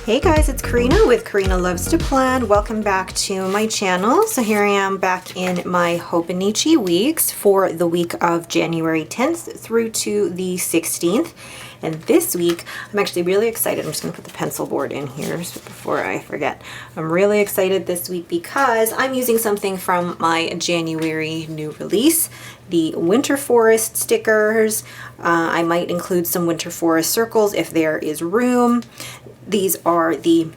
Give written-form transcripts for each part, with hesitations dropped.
Hey guys, it's Karina with Karina Loves to Plan. Welcome back to my channel. So here I am back in my HOBONICHI weeks for the week of January 10th through to the 16th. And this week, I'm actually really excited. I'm just gonna put the pencil board in here before I forget. I'm really excited this week because I'm using something from my January new release, the Winter Forest stickers. I might include some Winter Forest circles if there is room. These are the,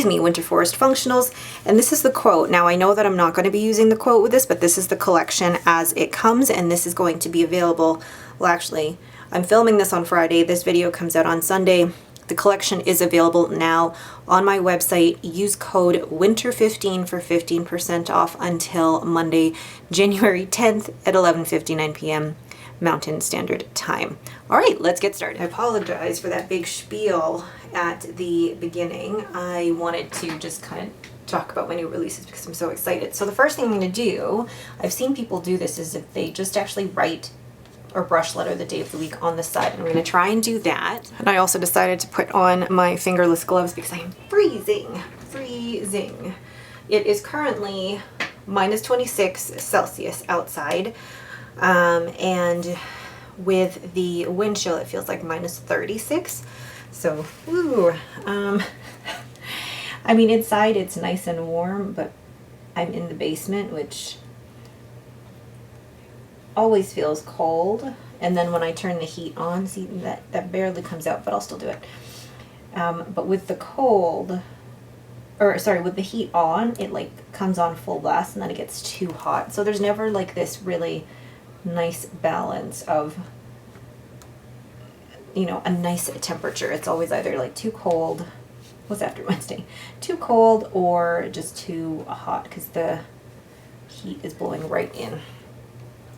Winter Forest Functionals, and this is the quote. Now I know that I'm not going to be using the quote with this, but this is the collection as it comes, and this is going to be available. Well, actually, I'm filming this on Friday. This video comes out on Sunday. The collection is available now on my website. Use code WINTER15 for 15% off until Monday, January 10th at 11:59 p.m. Mountain Standard Time. All right, let's get started. I apologize for that big spiel at the beginning. I wanted to just kind of talk about my new releases because I'm so excited. So the first thing I'm going to do, I've seen people do this, is if they just actually write or brush letter the day of the week on the side. And I'm going to try and do that. And I also decided to put on my fingerless gloves because I am freezing. It is currently minus 26 Celsius outside. And with the wind chill, it feels like minus 36. So, I mean, inside it's nice and warm, but I'm in the basement, which always feels cold. And then when I turn the heat on, see, that barely comes out, but I'll still do it. But with the with the heat on, it like comes on full blast and then it gets too hot. So there's never like this really nice balance of, you know, a nice temperature. It's always either like too cold, what's after Wednesday? Too cold or just too hot because the heat is blowing right in.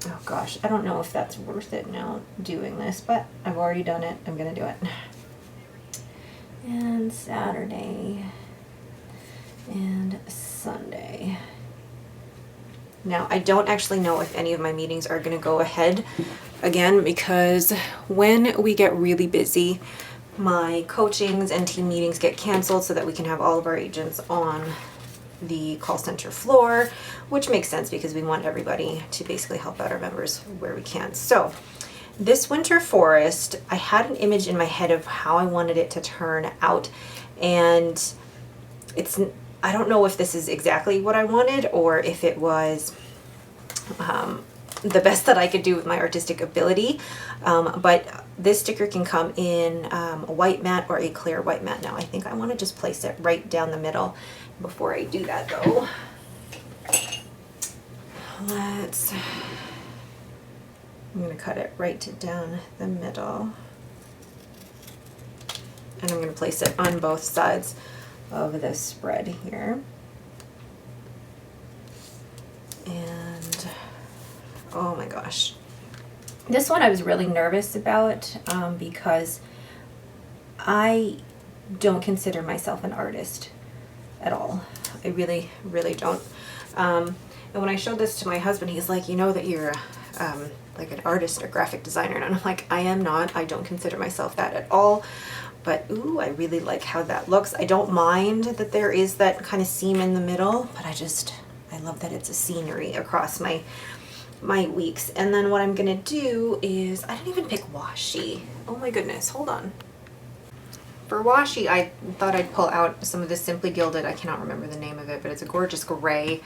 Oh gosh, I don't know if that's worth it now doing this, but I've already done it. I'm gonna do it. And Saturday and Sunday. Now, I don't actually know if any of my meetings are going to go ahead again because when we get really busy, my coachings and team meetings get canceled so that we can have all of our agents on the call center floor, which makes sense because we want everybody to basically help out our members where we can. So this Winter Forest, I had an image in my head of how I wanted it to turn out, and I don't know if this is exactly what I wanted or if it was the best that I could do with my artistic ability, but this sticker can come in a white matte or a clear white matte. Now I think I want to just place it right down the middle. Before I do that though, I'm going to cut it right down the middle, and I'm going to place it on both sides of this spread here. And oh my gosh, this one I was really nervous about because I don't consider myself an artist at all. I really don't. And when I showed this to my husband, he's like, you know that you're like an artist or graphic designer, and I'm like, I am not. I don't consider myself that at all. But ooh, I really like how that looks. I don't mind that there is that kind of seam in the middle, but I love that it's a scenery across my weeks. And then what I'm gonna do is, I didn't even pick washi. Oh my goodness, hold on. For washi, I thought I'd pull out some of the Simply Gilded, I cannot remember the name of it, but it's a gorgeous gray.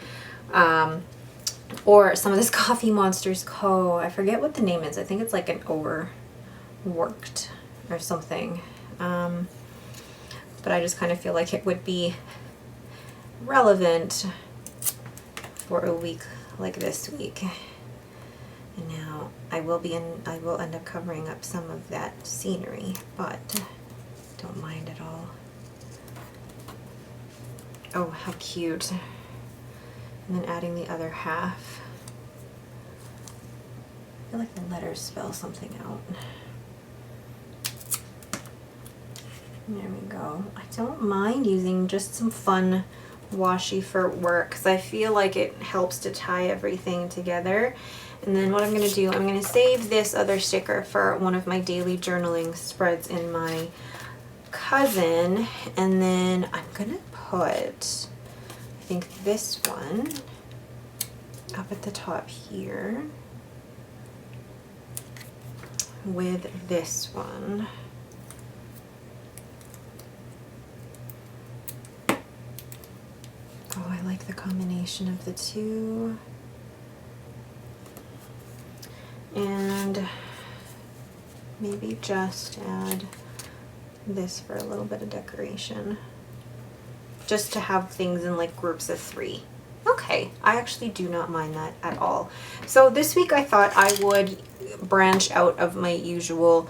Or some of this Coffee Monsters Co. I forget what the name is. I think it's like an overworked or something. But I just kind of feel like it would be relevant for a week like this week. And now I will end up covering up some of that scenery, but don't mind at all. Oh, how cute. And then adding the other half. I feel like the letters spell something out. There we go. I don't mind using just some fun washi for work because I feel like it helps to tie everything together. And then what I'm going to do, I'm going to save this other sticker for one of my daily journaling spreads in my cousin, and then I'm gonna put, I think, this one up at the top here with this one. Oh, I like the combination of the two. And maybe just add this for a little bit of decoration, just to have things in like groups of 3. Okay, I actually do not mind that at all. So this week I thought I would branch out of my usual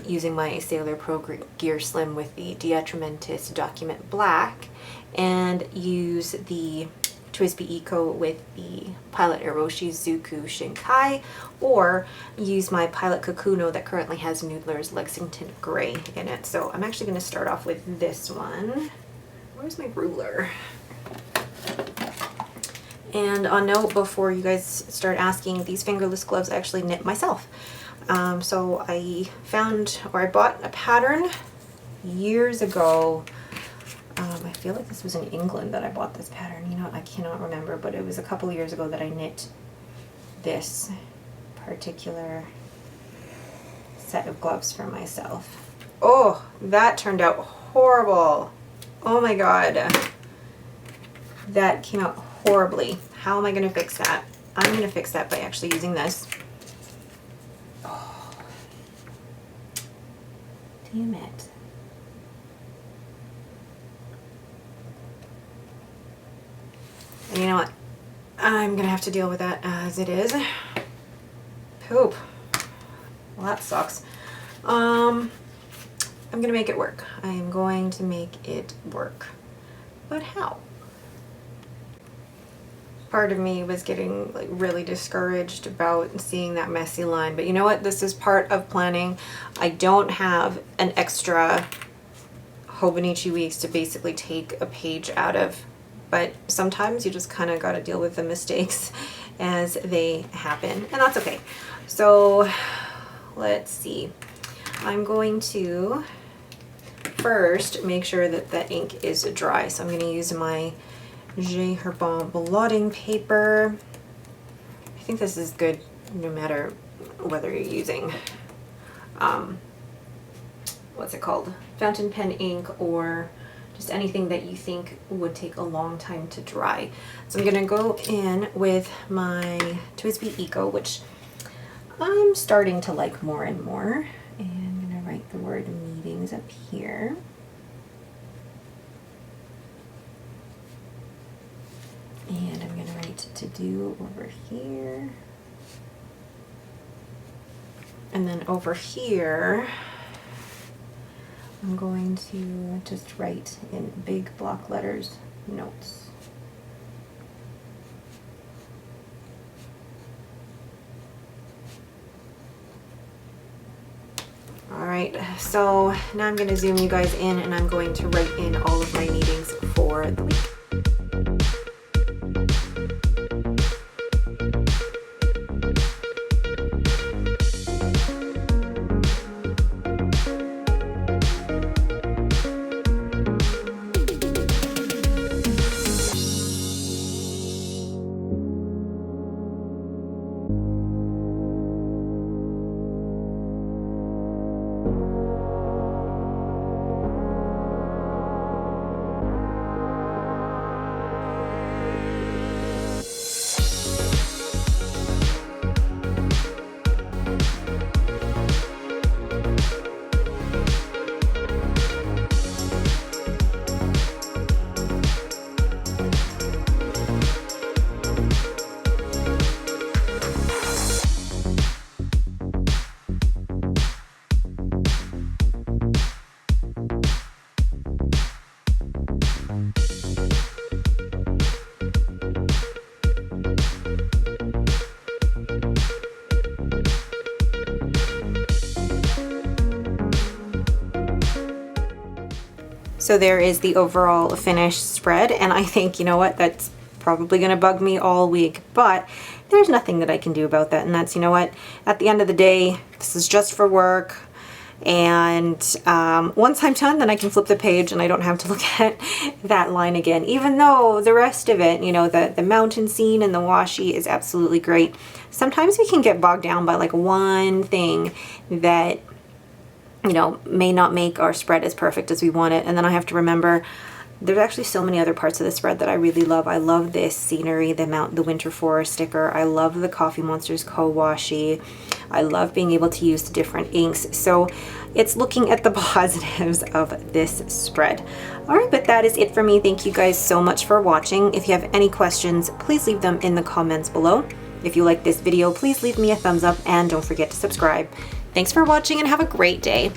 using my Sailor Pro Gear Slim with the Diatramentis Document Black, and use the TWSBI Eco with the Pilot Eroshi Zuku Shinkai, or use my Pilot Kakuno that currently has Noodler's Lexington Gray in it. So I'm actually going to start off with this one. Where's my ruler? And on note, before you guys start asking, these fingerless gloves I actually knit myself. So I found, or I bought a pattern years ago. I feel like this was in England that I bought this pattern. You know, I cannot remember, but it was a couple years ago that I knit this particular set of gloves for myself. Oh, that turned out horrible. Oh my God. That came out horribly. How am I going to fix that? I'm going to fix that by actually using this. Oh, damn it. And you know what? I'm going to have to deal with that as it is. Poop. Well, that sucks. I'm going to make it work. I am going to make it work. But how? Part of me was getting like really discouraged about seeing that messy line, but you know what? This is part of planning. I don't have an extra Hobonichi weeks to basically take a page out of, but sometimes you just kind of got to deal with the mistakes as they happen, and that's okay. So let's see. I'm going to first make sure that the ink is dry. So I'm going to use my J. Herbin blotting paper. I think this is good no matter whether you're using what's it called, fountain pen ink, or just anything that you think would take a long time to dry. So I'm gonna go in with my TWSBI Eco, which I'm starting to like more and more, and I'm gonna write the word meetings up here. And I'm going to write to do over here. And then over here, I'm going to just write in big block letters, notes. All right, so now I'm going to zoom you guys in, and I'm going to write in all of my meetings for the week. So there is the overall finished spread, and I think, you know what, that's probably going to bug me all week, but there's nothing that I can do about that. And that's, you know what, at the end of the day, this is just for work, And once I'm done, then I can flip the page and I don't have to look at that line again, even though the rest of it, you know, the mountain scene and the washi is absolutely great. Sometimes we can get bogged down by like one thing that, you know, may not make our spread as perfect as we want it. And then I have to remember there's actually so many other parts of the spread that I really love. I love this scenery, the winter forest sticker. I love the Coffee Monsters co-washi. I love being able to use the different inks. So it's looking at the positives of this spread. All right, but that is it for me. Thank you guys so much for watching. If you have any questions, please leave them in the comments below. If you like this video, please leave me a thumbs up and don't forget to subscribe. Thanks for watching and have a great day.